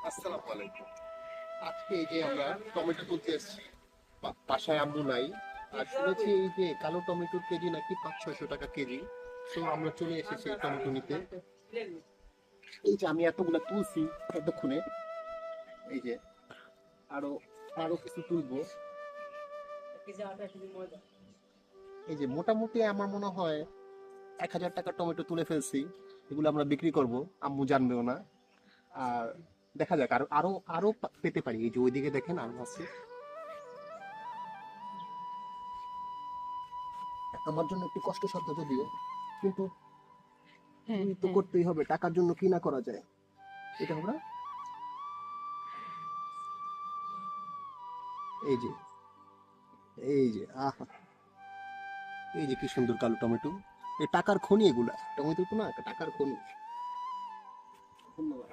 আসসালামু আলাইকুম। আজকে এই যে আমরা টমেটো তুলতে এসেছি, বাসায় আম্মু নাই। আর শুনেছি এই যে কালো টমেটোর কেজি নাকি 500-600 টাকা কেজি। তো আমরা চলে এসেছি এই টমেটো নিতে। এই যে আমি এতগুলা তুলছি এতক্ষণে, এই যে আরো আরো কিছু তুলবো। এই যে মোটামুটি আমার মনে হয় 1,000 টাকা টমেটো তুলে ফেলছি। এগুলো আমরা বিক্রি করব, আম্মু জানবেও না। আর দেখা যাক, আরো আরো আরো পেতে পারি। এই যে ওইদিকে দেখেন আরো আছে। আমার জন্য একটু কষ্টসাধ্য যদিও, কিন্তু হ্যাঁ, চুরি তো হ্যাঁ। করতেই হবে। টাকার জন্য কি না করা যায়, এটা আমরা। এই যে এই যে আহা, এই যে কি সুন্দর কালো টমেটো। এই টাকার খনি, এগুলা টমেটো তো না, টাকার খনি। ধন্যবাদ।